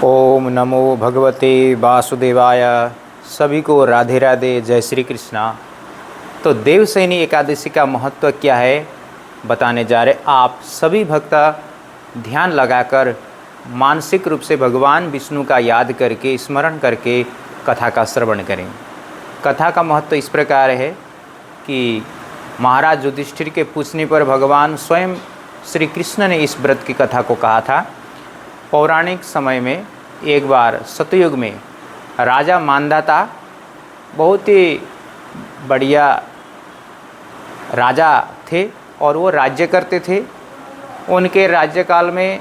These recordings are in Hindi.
ओम नमो भगवते वासुदेवाय। सभी को राधे राधे, जय श्री कृष्णा। तो देवशयनी एकादशी का महत्व क्या है बताने जा रहे। आप सभी भक्त ध्यान लगाकर मानसिक रूप से भगवान विष्णु का याद करके, स्मरण करके कथा का श्रवण करें। कथा का महत्व इस प्रकार है कि महाराज युधिष्ठिर के पूछने पर भगवान स्वयं श्री कृष्ण ने इस व्रत की कथा को कहा था। पौराणिक समय में एक बार सतयुग में राजा मांधाता बहुत ही बढ़िया राजा थे और वो राज्य करते थे। उनके राज्यकाल में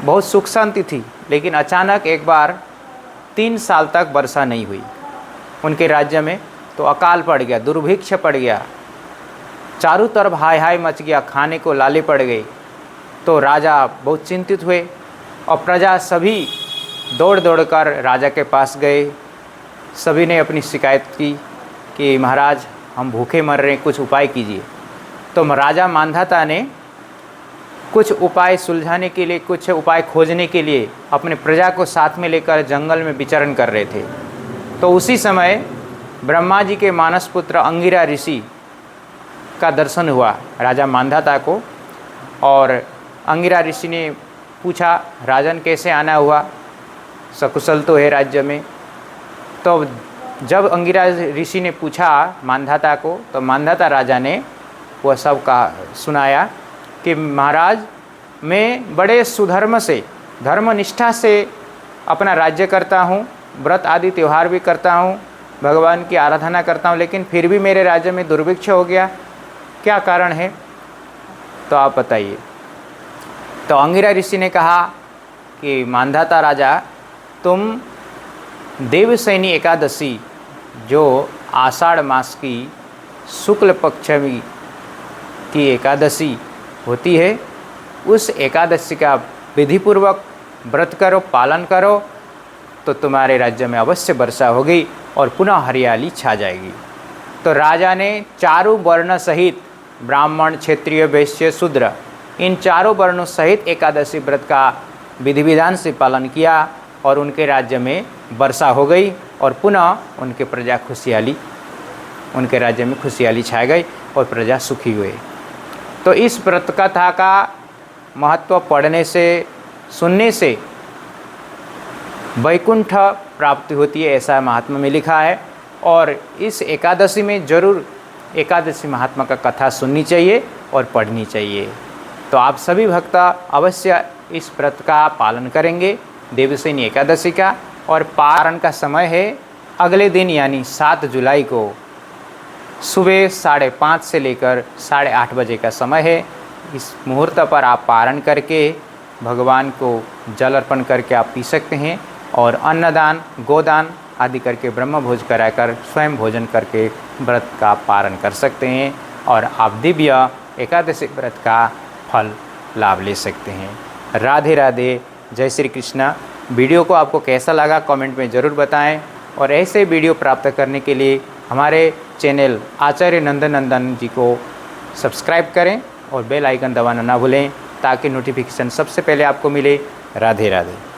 बहुत सुख शांति थी, लेकिन अचानक एक बार 3 साल तक वर्षा नहीं हुई उनके राज्य में। तो अकाल पड़ गया, दुर्भिक्ष पड़ गया, चारों तरफ हाय हाय मच गया, खाने को लाले पड़ गए। तो राजा बहुत चिंतित हुए और प्रजा सभी दौड़ दौड़ कर राजा के पास गए। सभी ने अपनी शिकायत की कि महाराज हम भूखे मर रहे हैं, कुछ उपाय कीजिए। तो राजा मांधाता ने कुछ उपाय सुलझाने के लिए, कुछ उपाय खोजने के लिए अपने प्रजा को साथ में लेकर जंगल में विचरण कर रहे थे। तो उसी समय ब्रह्मा जी के मानस पुत्र अंगिरा ऋषि का दर्शन हुआ राजा मांधाता को। और अंगिरा ऋषि ने पूछा, राजन कैसे आना हुआ, सकुशल तो है राज्य में। तो जब अंगिरा ऋषि ने पूछा मांधाता को, तो मांधाता राजा ने वह सब कहा, सुनाया कि महाराज मैं बड़े सुधर्म से, धर्मनिष्ठा से अपना राज्य करता हूँ, व्रत आदि त्यौहार भी करता हूँ, भगवान की आराधना करता हूँ, लेकिन फिर भी मेरे राज्य में दुर्भिक्ष हो गया, क्या कारण है तो आप बताइए। तो अंगिरा ऋषि ने कहा कि मांधाता राजा, तुम देवशयनी एकादशी जो आषाढ़ मास की शुक्ल पक्ष की एकादशी होती है, उस एकादशी का विधिपूर्वक व्रत करो, पालन करो, तो तुम्हारे राज्य में अवश्य वर्षा होगी और पुनः हरियाली छा जाएगी। तो राजा ने चारों वर्ण सहित, ब्राह्मण, क्षत्रिय, वैश्य, शूद्र, इन चारों वर्णों सहित एकादशी व्रत का विधि विधान से पालन किया और उनके राज्य में वर्षा हो गई और पुनः उनके राज्य में खुशहाली छा गई और प्रजा सुखी हुए। तो इस व्रत कथा का महत्व पढ़ने से, सुनने से वैकुंठ प्राप्ति होती है, ऐसा महात्मा में लिखा है। और इस एकादशी में जरूर एकादशी महात्मा का कथा सुननी चाहिए और पढ़नी चाहिए। तो आप सभी भक्त अवश्य इस व्रत का पालन करेंगे, देवशयनी एकादशी का। और पारण का समय है अगले दिन, यानी 7 जुलाई को सुबह 5:30 से लेकर 8:30 बजे का समय है। इस मुहूर्त पर आप पारण करके भगवान को जल अर्पण करके आप पी सकते हैं और अन्नदान, गोदान आदि करके ब्रह्म भोज कराकर स्वयं भोजन करके व्रत का पारण कर सकते हैं और आप दिव्य एकादशी व्रत का फल लाभ ले सकते हैं। राधे राधे, जय श्री कृष्णा। वीडियो को आपको कैसा लगा कमेंट में ज़रूर बताएं और ऐसे वीडियो प्राप्त करने के लिए हमारे चैनल आचार्य नंदन जी को सब्सक्राइब करें और बेल आइकन दबाना ना भूलें, ताकि नोटिफिकेशन सबसे पहले आपको मिले। राधे राधे।